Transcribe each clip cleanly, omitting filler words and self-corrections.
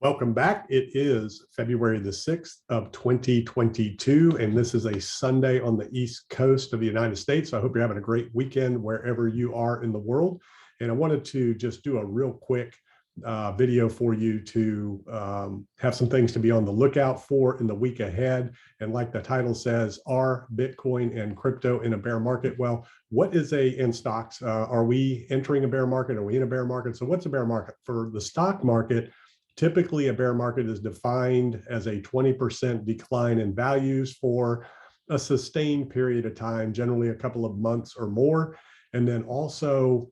Welcome back. It is February the 6th of 2022, and this is a Sunday on the East Coast of the United States. So I hope you're having a great weekend wherever you are in the world. And I wanted to just do a real quick video for you to have some things to be on the lookout for in the week ahead. And like the title says, are Bitcoin and crypto in a bear market? Well, what is in stocks? Are we entering a bear market? Are we in a bear market? So what's a bear market? For the stock market, typically a bear market is defined as a 20% decline in values for a sustained period of time, generally a couple of months or more. And then also,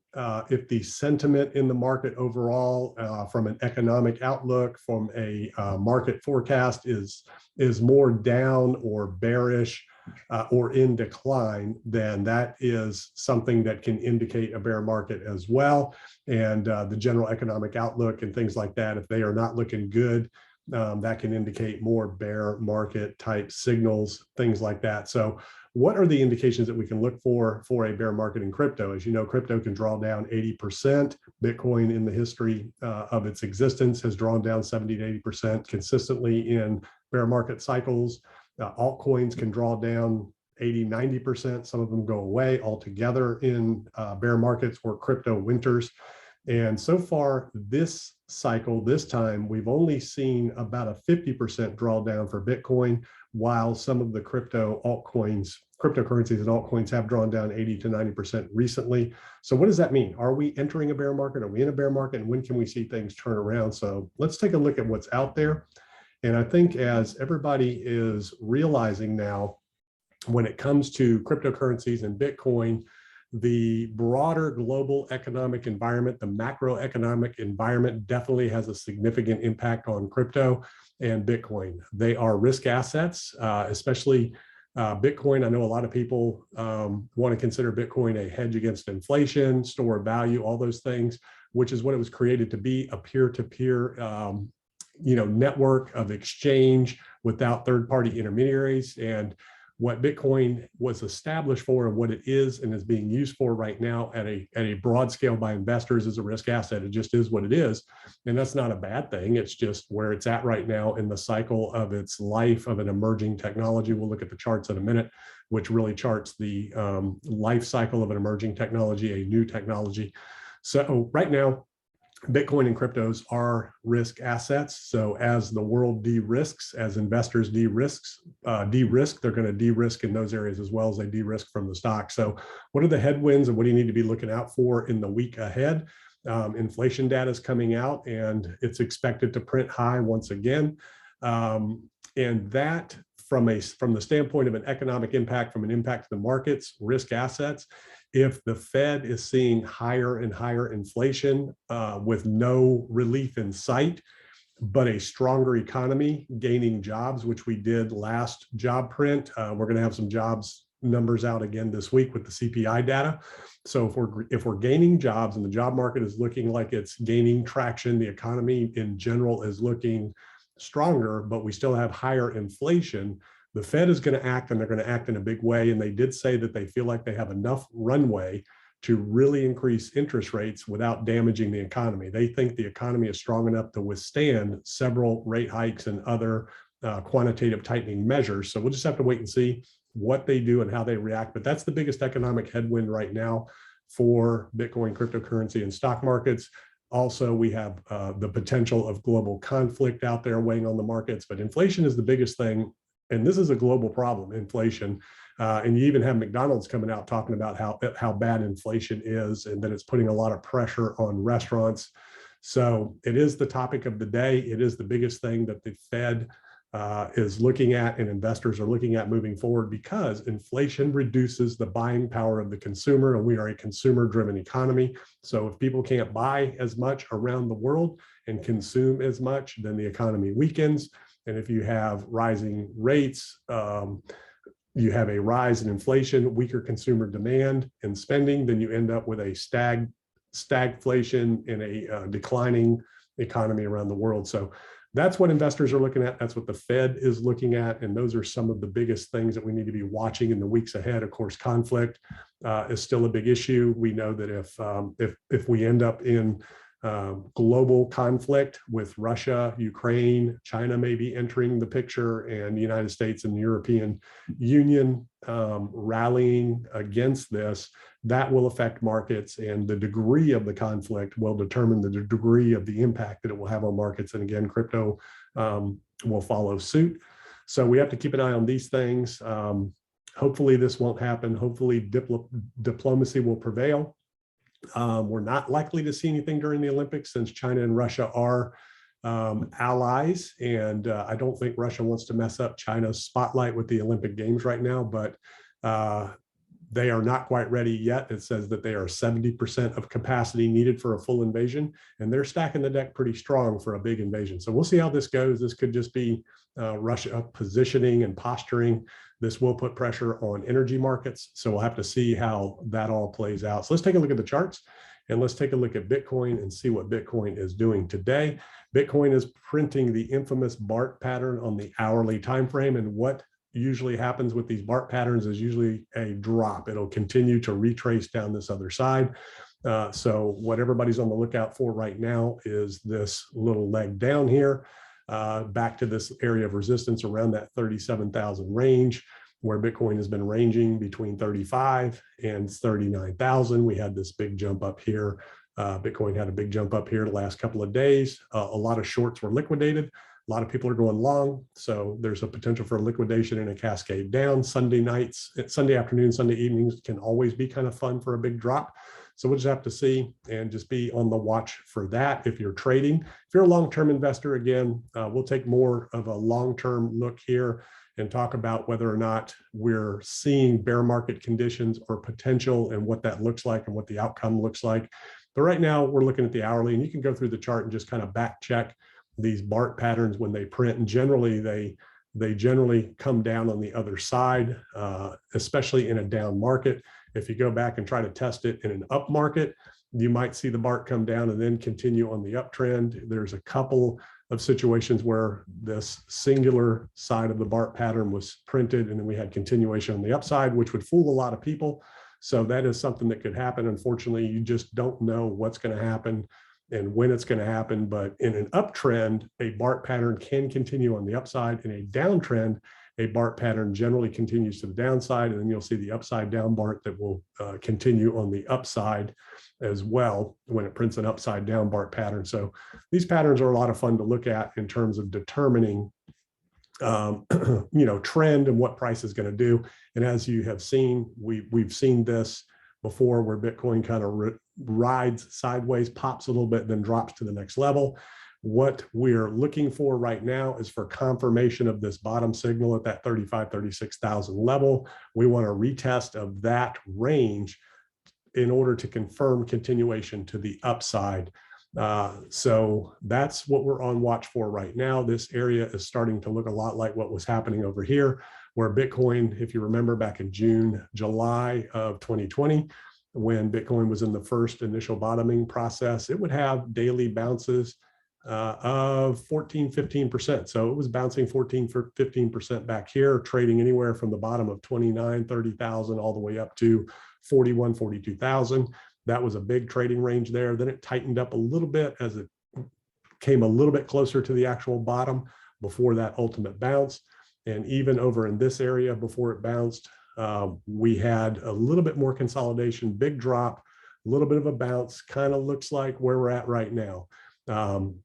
if the sentiment in the market overall, from an economic outlook, from a market forecast is more down or bearish or in decline, then that is something that can indicate a bear market as well. And the general economic outlook and things like that, if they are not looking good, that can indicate more bear market type signals, things like that. So what are the indications that we can look for a bear market in crypto? As you know, crypto can draw down 80%. Bitcoin in the history of its existence has drawn down 70 to 80% consistently in bear market cycles. Altcoins can draw down 80, 90%. Some of them go away altogether in bear markets or crypto winters. And so far this cycle, this time, we've only seen about a 50% drawdown for Bitcoin, while some of the cryptocurrencies and altcoins have drawn down 80 to 90% recently. So what does that mean? Are we entering a bear market? Are we in a bear market? And when can we see things turn around? So let's take a look at what's out there. And I think as everybody is realizing now, when it comes to cryptocurrencies and Bitcoin, the broader global economic environment, the macroeconomic environment, definitely has a significant impact on crypto and Bitcoin. They are risk assets, especially Bitcoin. I know a lot of people want to consider Bitcoin a hedge against inflation, store of value, all those things, which is what it was created to be, a peer-to-peer network of exchange without third-party intermediaries. And what Bitcoin was established for and what it is and is being used for right now at a broad scale by investors is a risk asset. It just is what it is. And that's not a bad thing. It's just where it's at right now in the cycle of its life of an emerging technology. We'll look at the charts in a minute, which really charts the life cycle of an emerging technology, a new technology. So right now, Bitcoin and cryptos are risk assets. So as the world de-risks, as investors de-risk, they're going to de-risk in those areas as well as they de-risk from the stock. So what are the headwinds and what do you need to be looking out for in the week ahead? Inflation data is coming out and it's expected to print high once again. And that from the standpoint of an economic impact, from an impact to the markets, risk assets, if the Fed is seeing higher and higher inflation with no relief in sight, but a stronger economy gaining jobs, which we did last job print, we're going to have some jobs numbers out again this week with the CPI data. So if we're gaining jobs and the job market is looking like it's gaining traction, the economy in general is looking stronger, but we still have higher inflation, the Fed is going to act, and they're going to act in a big way. And they did say that they feel like they have enough runway to really increase interest rates without damaging the economy. They think the economy is strong enough to withstand several rate hikes and other quantitative tightening measures. So we'll just have to wait and see what they do and how they react. But that's the biggest economic headwind right now for Bitcoin, cryptocurrency, and stock markets. Also, we have the potential of global conflict out there weighing on the markets, but inflation is the biggest thing. And this is a global problem, inflation. And you even have McDonald's coming out talking about how bad inflation is and that it's putting a lot of pressure on restaurants. So it is the topic of the day. It is the biggest thing that the Fed is looking at and investors are looking at moving forward, because inflation reduces the buying power of the consumer, and we are a consumer-driven economy. So if people can't buy as much around the world and consume as much, then the economy weakens. And if you have rising rates, you have a rise in inflation, weaker consumer demand and spending, then you end up with a stagflation in a declining economy around the world. So that's what investors are looking at. That's what the Fed is looking at. And those are some of the biggest things that we need to be watching in the weeks ahead. Of course, conflict is still a big issue. We know that if we end up in global conflict with Russia, Ukraine, China may be entering the picture, and the United States and the European Union rallying against this, that will affect markets, and the degree of the conflict will determine the degree of the impact that it will have on markets. And again, crypto will follow suit. So we have to keep an eye on these things. Hopefully this won't happen. Hopefully diplomacy will prevail. We're not likely to see anything during the Olympics, since China and Russia are allies, and I don't think Russia wants to mess up China's spotlight with the Olympic Games right now, but they are not quite ready yet. It says that they are 70% of capacity needed for a full invasion, and they're stacking the deck pretty strong for a big invasion. So we'll see how this goes. This could just be Russia positioning and posturing. This will put pressure on energy markets. So we'll have to see how that all plays out. So let's take a look at the charts, and let's take a look at Bitcoin and see what Bitcoin is doing today. Bitcoin is printing the infamous BART pattern on the hourly time frame, and what usually happens with these BART patterns is usually a drop. It'll continue to retrace down this other side. So what everybody's on the lookout for right now is this little leg down here, back to this area of resistance around that 37,000 range, where Bitcoin has been ranging between 35 and 39,000. We had this big jump up here. Bitcoin had a big jump up here the last couple of days. A lot of shorts were liquidated. A lot of people are going long, so there's a potential for a liquidation and a cascade down. Sunday nights, Sunday afternoon, Sunday evenings can always be kind of fun for a big drop. So we'll just have to see and just be on the watch for that if you're trading. If you're a long-term investor, again, we'll take more of a long-term look here and talk about whether or not we're seeing bear market conditions or potential, and what that looks like and what the outcome looks like. But right now we're looking at the hourly, and you can go through the chart and just kind of back check these BART patterns when they print, and generally they generally come down on the other side, especially in a down market. If you go back and try to test it in an up market, you might see the BART come down and then continue on the uptrend. There's a couple of situations where this singular side of the BART pattern was printed, and then we had continuation on the upside, which would fool a lot of people. So that is something that could happen. Unfortunately, you just don't know what's going to happen and when it's going to happen. But in an uptrend, a BART pattern can continue on the upside. In a downtrend, a BART pattern generally continues to the downside, and then you'll see the upside down BART that will continue on the upside as well when it prints an upside down BART pattern. So these patterns are a lot of fun to look at in terms of determining trend and what price is going to do. And as you have seen, we've seen this before, where Bitcoin kind of rides sideways, pops a little bit, then drops to the next level. What we're looking for right now is for confirmation of this bottom signal at that 35,000, 36,000 level. We want a retest of that range in order to confirm continuation to the upside. So that's what we're on watch for right now. This area is starting to look a lot like what was happening over here, where Bitcoin, if you remember back in June, July of 2020, when Bitcoin was in the first initial bottoming process, it would have daily bounces of 14, 15%. So it was bouncing 14 for 15% back here, trading anywhere from the bottom of 29, 30,000 all the way up to 41, 42,000. That was a big trading range there. Then it tightened up a little bit as it came a little bit closer to the actual bottom before that ultimate bounce. And even over in this area before it bounced, we had a little bit more consolidation, big drop, a little bit of a bounce, kind of looks like where we're at right now.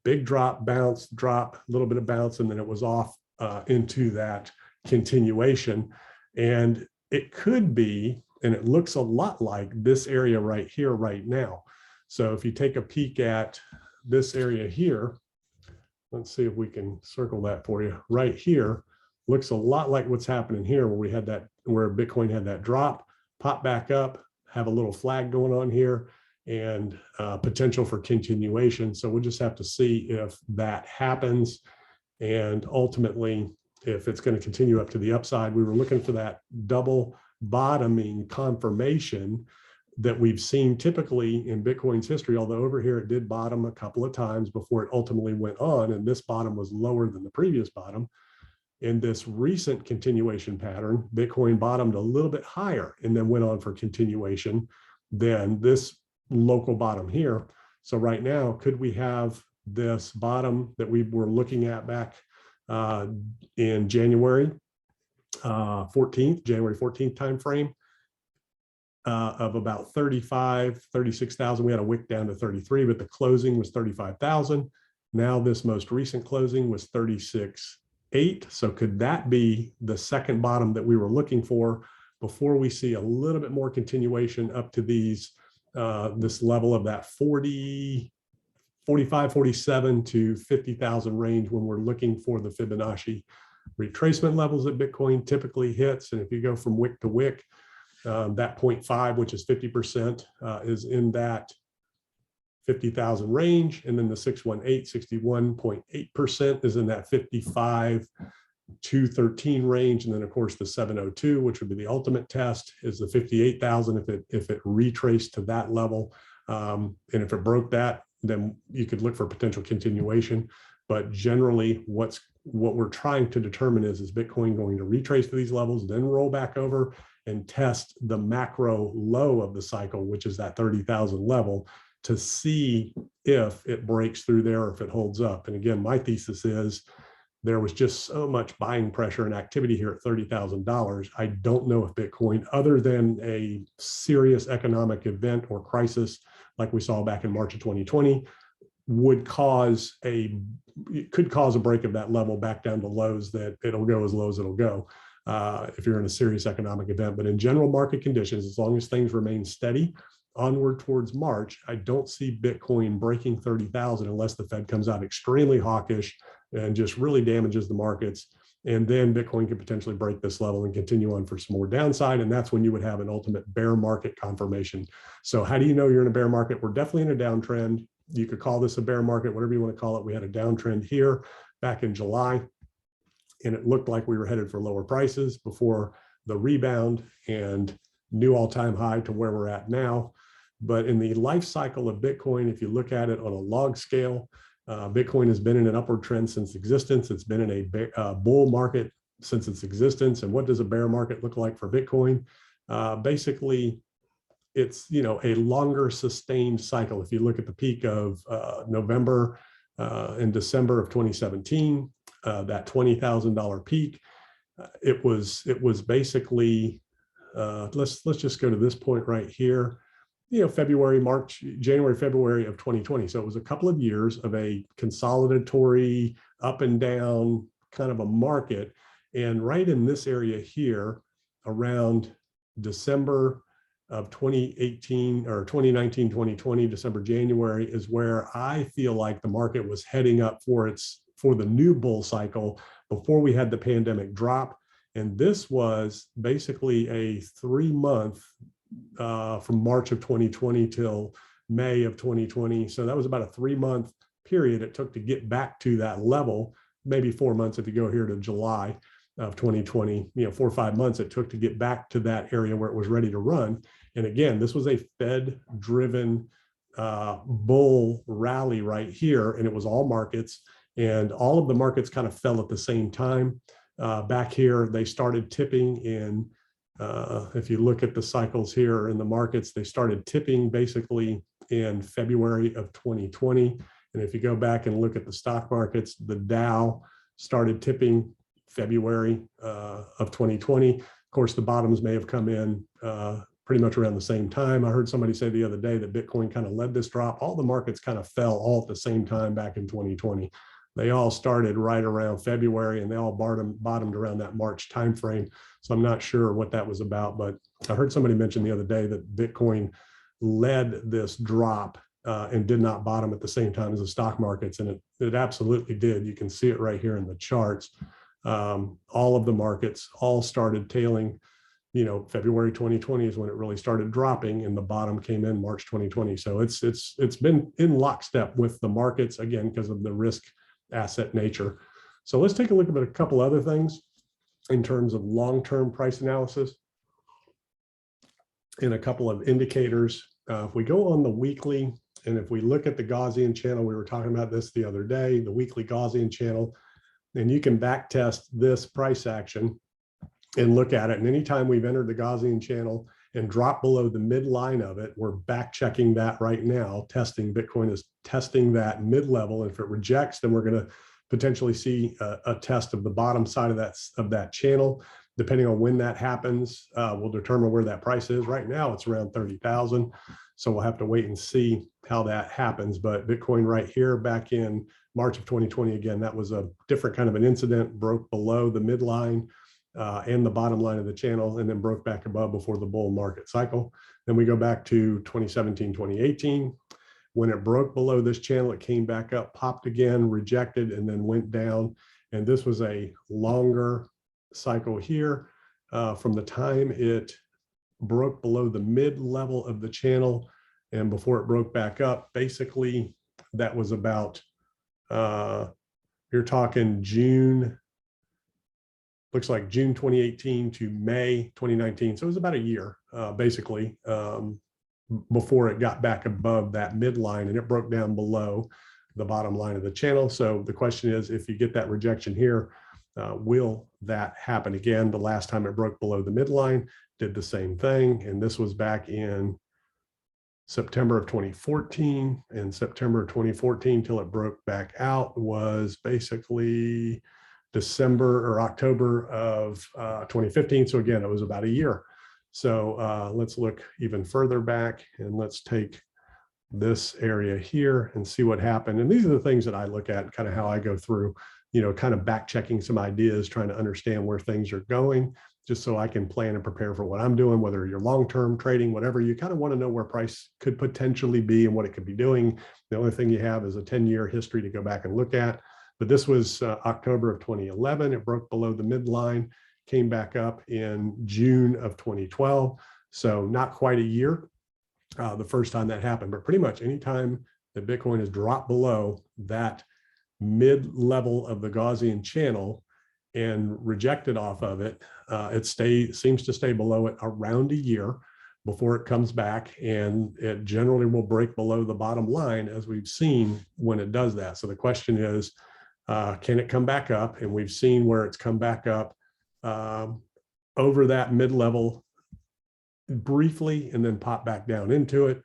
Big drop, bounce, drop, a little bit of bounce, and then it was off into that continuation. And it could be, and it looks a lot like this area right here right now. So if you take a peek at this area here, let's see if we can circle that for you. Right here looks a lot like what's happening here, where we had that, where Bitcoin had that drop, pop back up, have a little flag going on here, and potential for continuation. So we'll just have to see if that happens, and ultimately if it's going to continue up to the upside. We were looking for that double bottoming confirmation that we've seen typically in Bitcoin's history, although over here it did bottom a couple of times before it ultimately went on, and this bottom was lower than the previous bottom. In this recent continuation pattern, Bitcoin bottomed a little bit higher and then went on for continuation than this local bottom here. So right now, could we have this bottom that we were looking at back in January 14th timeframe of about 36,000. We had a wick down to 33, but the closing was 35,000. Now this most recent closing was 36.8. So could that be the second bottom that we were looking for before we see a little bit more continuation up to these this level of that 45, 47 to 50,000 range when we're looking for the Fibonacci retracement levels that Bitcoin typically hits? And if you go from wick to wick, that 0.5, which is 50%, is in that 50,000 range. And then the 618, 61.8% is in that 55 to 13 range. And then of course the 702, which would be the ultimate test, is the 58,000 if it retraced to that level. And if it broke that, then you could look for potential continuation. But generally what we're trying to determine is Bitcoin going to retrace to these levels, then roll back over and test the macro low of the cycle, which is that 30,000 level, to see if it breaks through there or if it holds up. And again, my thesis is there was just so much buying pressure and activity here at $30,000. I don't know if Bitcoin, other than a serious economic event or crisis like we saw back in March of 2020, could cause a break of that level back down to lows that it'll go as low as it'll go if you're in a serious economic event. But in general market conditions, as long as things remain steady onward towards March, I don't see Bitcoin breaking 30,000 unless the Fed comes out extremely hawkish and just really damages the markets. And then Bitcoin could potentially break this level and continue on for some more downside. And that's when you would have an ultimate bear market confirmation. So how do you know you're in a bear market? We're definitely in a downtrend. You could call this a bear market, whatever you want to call it. We had a downtrend here back in July, and it looked like we were headed for lower prices before the rebound and new all-time high to where we're at now. But in the life cycle of Bitcoin, if you look at it on a log scale, Bitcoin has been in an upward trend since existence. It's been in a bull market since its existence. And what does a bear market look like for Bitcoin? Basically, it's a longer sustained cycle. If you look at the peak of November and December of 2017, that $20,000 peak, it was basically let's just go to this point right here. February, March, January, February of 2020. So it was a couple of years of a consolidatory up and down kind of a market. And right in this area here, around December of 2018 or 2019, 2020, December, January, is where I feel like the market was heading up for the new bull cycle before we had the pandemic drop. And this was basically a 3-month from March of 2020 till May of 2020. So that was about a 3-month period it took to get back to that level, maybe 4 months if you go here to July of 2020, 4 or 5 months it took to get back to that area where it was ready to run. And again, this was a Fed-driven bull rally right here, and it was all markets, and all of the markets kind of fell at the same time. Back here, they started tipping in, if you look at the cycles here in the markets, they started tipping basically in February of 2020. And if you go back and look at the stock markets, the Dow started tipping February of 2020. Of course, the bottoms may have come in pretty much around the same time. I heard somebody say the other day that Bitcoin kind of led this drop. All the markets kind of fell all at the same time back in 2020. They all started right around February, and they all bottomed around that March timeframe. So I'm not sure what that was about, but I heard somebody mention the other day that Bitcoin led this drop and did not bottom at the same time as the stock markets, and it absolutely did. You can see it right here in the charts. All of the markets all started tailing. February 2020 is when it really started dropping, and the bottom came in March 2020. So it's been in lockstep with the markets, again, because of the risk asset nature. So let's take a look at a couple other things in terms of long-term price analysis and a couple of indicators. If we go on the weekly, and if we look at the Gaussian channel, we were talking about this the other day, the weekly Gaussian channel, and you can back test this price action and look at it. And anytime we've entered the Gaussian channel and drop below the midline of it. We're back checking that right now. Bitcoin is testing that mid-level. If it rejects, then we're going to potentially see a test of the bottom side of that channel. Depending on when that happens, we'll determine where that price is. Right now, it's around 30,000. So we'll have to wait and see how that happens. But Bitcoin right here back in March of 2020, again, that was a different kind of an incident, broke below the midline and the bottom line of the channel, and then broke back above before the bull market cycle. Then we go back to 2017, 2018. When it broke below this channel, it came back up, popped again, rejected, and then went down. And this was a longer cycle here from the time it broke below the mid level of the channel and before it broke back up. Basically, that was about, you're talking June, looks like June 2018 to May 2019. So it was about a year, basically, before it got back above that midline, and it broke down below the bottom line of the channel. So the question is, if you get that rejection here, will that happen again? The last time it broke below the midline, did the same thing. And this was back in September of 2014, and September of 2014 till it broke back out was basically December or October of 2015. So again, it was about a year. So let's look even further back, and let's take this area here and see what happened. And these are the things that I look at, kind of how I go through, kind of back checking some ideas, trying to understand where things are going, just so I can plan and prepare for what I'm doing, whether you're long-term trading, whatever. You kind of want to know where price could potentially be and what it could be doing. The only thing you have is a 10-year history to go back and look at. But this was October of 2011. It broke below the midline, came back up in June of 2012. So not quite a year, the first time that happened, but pretty much anytime that Bitcoin has dropped below that mid-level of the Gaussian channel and rejected off of it, it seems to stay below it around a year before it comes back, and it generally will break below the bottom line, as we've seen when it does that. So the question is, can it come back up? And we've seen where it's come back up over that mid-level briefly and then pop back down into it.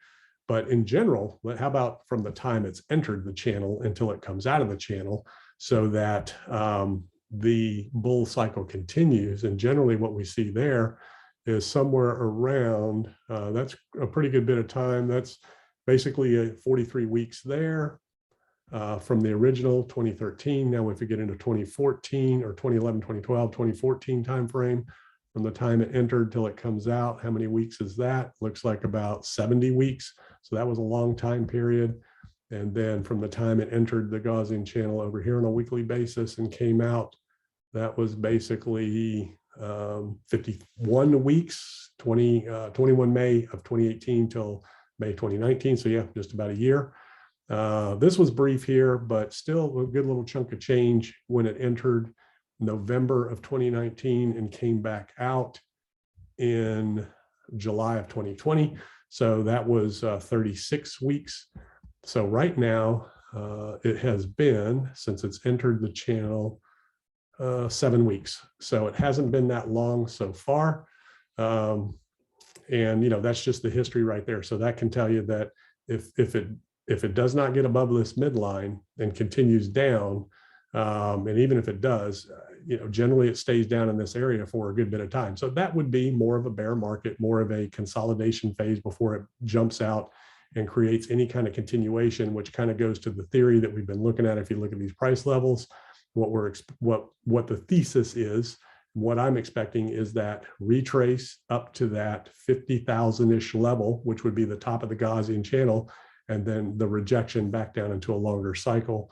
But in general, how about from the time it's entered the channel until it comes out of the channel, so that the bull cycle continues? And generally what we see there is somewhere around, that's a pretty good bit of time. That's basically 43 weeks there from the original 2013. Now, if we get into 2014 or 2011, 2012, 2014 timeframe, from the time it entered till it comes out, how many weeks is that? Looks like about 70 weeks. So that was a long time period. And then from the time it entered the Gaussian channel over here on a weekly basis and came out, that was basically 51 weeks, 21 May of 2018 till May 2019. So yeah, just about a year. This was brief here, but still a good little chunk of change when it entered November of 2019 and came back out in July of 2020. So that was 36 weeks. So right now, it has been, since it's entered the channel, 7 weeks. So it hasn't been that long so far. And that's just the history right there. So that can tell you that if it does not get above this midline and continues down, and even if it does, generally it stays down in this area for a good bit of time. So that would be more of a bear market, more of a consolidation phase before it jumps out and creates any kind of continuation, which kind of goes to the theory that we've been looking at. If you look at these price levels, what the thesis is, what I'm expecting is that retrace up to that 50,000-ish level, which would be the top of the Gaussian channel, and then the rejection back down into a longer cycle,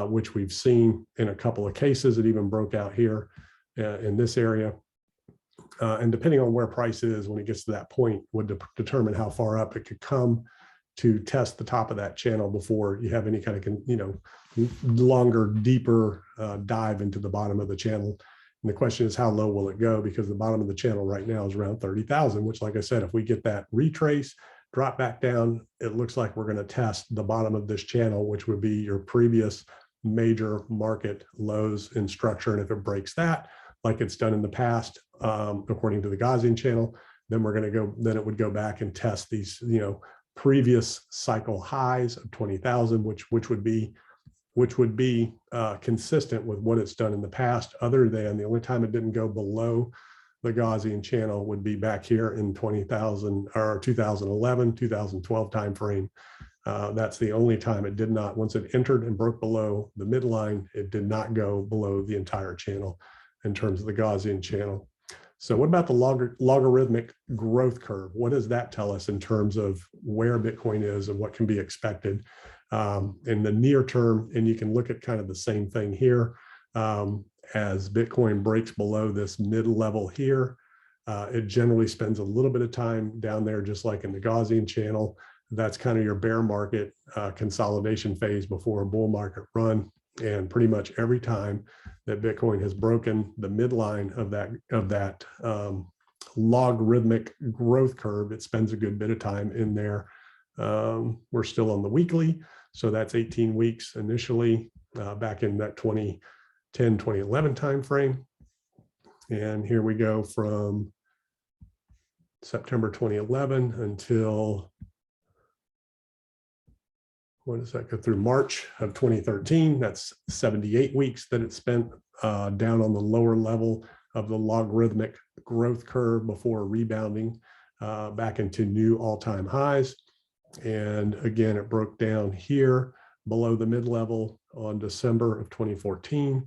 which we've seen in a couple of cases. It even broke out here in this area. And depending on where price is when it gets to that point would determine how far up it could come to test the top of that channel before you have any kind of, longer, deeper dive into the bottom of the channel. And the question is, how low will it go? Because the bottom of the channel right now is around 30,000, which, like I said, if we get that retrace, drop back down, it looks like we're going to test the bottom of this channel, which would be your previous major market lows in structure. And if it breaks that, like it's done in the past, according to the Gaussian channel, then then it would go back and test these, previous cycle highs of 20,000, which would be consistent with what it's done in the past, other than the only time it didn't go below the Gaussian channel would be back here in 20,000 or 2011, 2012 timeframe. That's the only time it did not, once it entered and broke below the midline, it did not go below the entire channel in terms of the Gaussian channel. So what about the logarithmic growth curve? What does that tell us in terms of where Bitcoin is and what can be expected in the near term? And you can look at kind of the same thing here. As Bitcoin breaks below this mid-level here, it generally spends a little bit of time down there, just like in the Gaussian channel. That's kind of your bear market consolidation phase before a bull market run. And pretty much every time that Bitcoin has broken the midline of that logarithmic growth curve, it spends a good bit of time in there. We're still on the weekly, so that's 18 weeks initially back in that 2010, 2011 timeframe. And here we go from September 2011 until, what does that go through? March of 2013. That's 78 weeks that it spent down on the lower level of the logarithmic growth curve before rebounding back into new all-time highs. And again, it broke down here below the mid-level on December of 2014,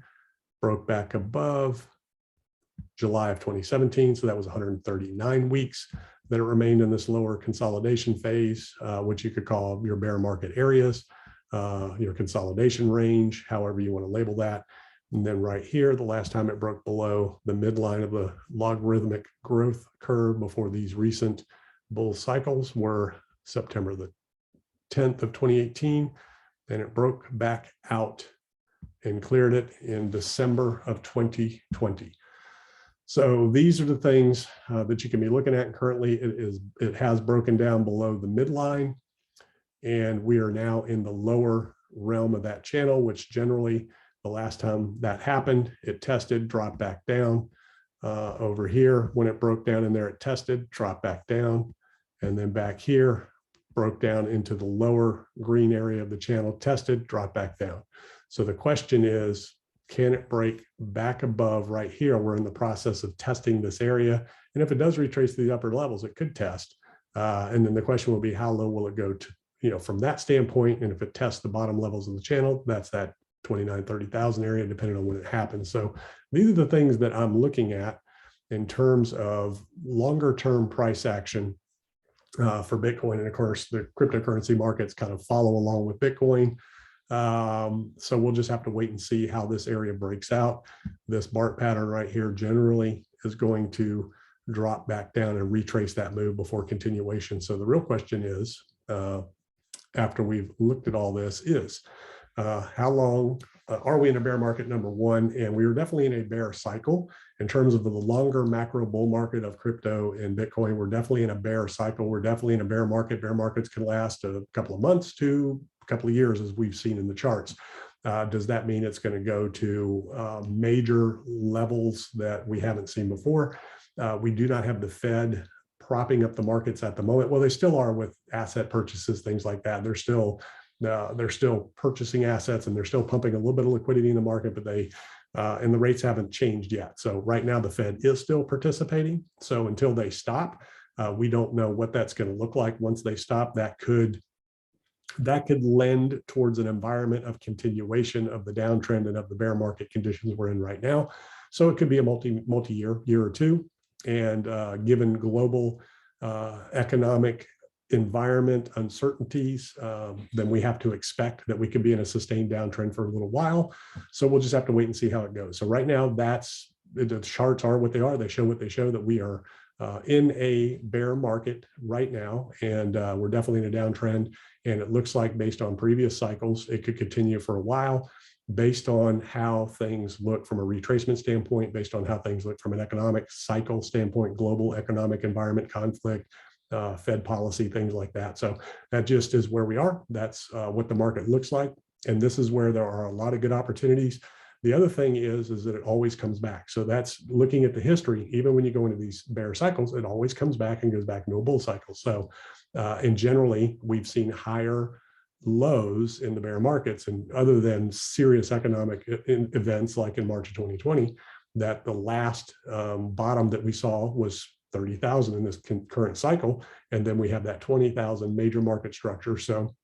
broke back above July of 2017. So that was 139 weeks that it remained in this lower consolidation phase, which you could call your bear market areas, your consolidation range, however you want to label that. And then right here, the last time it broke below the midline of the logarithmic growth curve before these recent bull cycles were September the 10th of 2018. And it broke back out and cleared it in December of 2020. So these are the things that you can be looking at. Currently, it has broken down below the midline, and we are now in the lower realm of that channel, which generally the last time that happened, it tested, dropped back down. Over here, when it broke down in there, it tested, dropped back down, and then back here, broke down into the lower green area of the channel, tested, dropped back down. So the question is, can it break back above right here? We're in the process of testing this area. And if it does retrace to the upper levels, it could test. And then the question will be, how low will it go to, from that standpoint? And if it tests the bottom levels of the channel, that's that 29, 30,000 area, depending on when it happens. So these are the things that I'm looking at in terms of longer term price action for Bitcoin. And of course, the cryptocurrency markets kind of follow along with Bitcoin. So we'll just have to wait and see how this area breaks out. This BART pattern right here generally is going to drop back down and retrace that move before continuation. So the real question is, after we've looked at all this, is how long are we in a bear market, number one? And we are definitely in a bear cycle in terms of the longer macro bull market of crypto and Bitcoin. We're definitely in a bear cycle. We're definitely in a bear market. Bear markets can last a couple of months to a couple of years, as we've seen in the charts. Does that mean it's going to go to major levels that we haven't seen before? We do not have the Fed propping up the markets at the moment. Well, they still are with asset purchases, things like that. They're still purchasing assets and they're still pumping a little bit of liquidity in the market, but and the rates haven't changed yet. So right now the Fed is still participating. So until they stop, we don't know what that's going to look like. Once they stop, that could lend towards an environment of continuation of the downtrend and of the bear market conditions we're in right now. So it could be a multi-year, year or two. And given global economic environment uncertainties, then we have to expect that we could be in a sustained downtrend for a little while. So we'll just have to wait and see how it goes. So right now, the charts are what they are. They show what they show, that we are in a bear market right now, and we're definitely in a downtrend. And it looks like, based on previous cycles, it could continue for a while, based on how things look from a retracement standpoint, based on how things look from an economic cycle standpoint, global economic environment, conflict, Fed policy, things like that. So that just is where we are. That's what the market looks like. And this is where there are a lot of good opportunities. The other thing is that it always comes back. So that's looking at the history. Even when you go into these bear cycles, it always comes back and goes back into a bull cycle. So, and generally, we've seen higher lows in the bear markets, and other than serious economic events like in March of 2020, that the last bottom that we saw was 30,000 in this current cycle, and then we have that 20,000 major market structure. So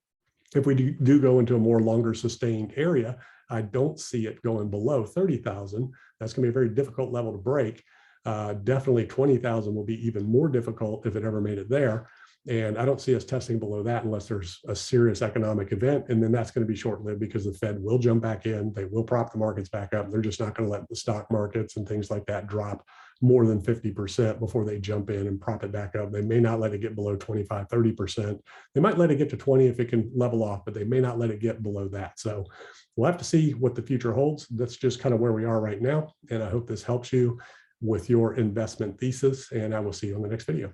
if we do go into a more longer sustained area, I don't see it going below 30,000. That's going to be a very difficult level to break. Definitely 20,000 will be even more difficult if it ever made it there. And I don't see us testing below that unless there's a serious economic event. And then that's going to be short-lived because the Fed will jump back in. They will prop the markets back up. They're just not going to let the stock markets and things like that drop more than 50% before they jump in and prop it back up. They may not let it get below 25, 30%. They might let it get to 20 if it can level off, but they may not let it get below that. So we'll have to see what the future holds. That's just kind of where we are right now. And I hope this helps you with your investment thesis. And I will see you on the next video.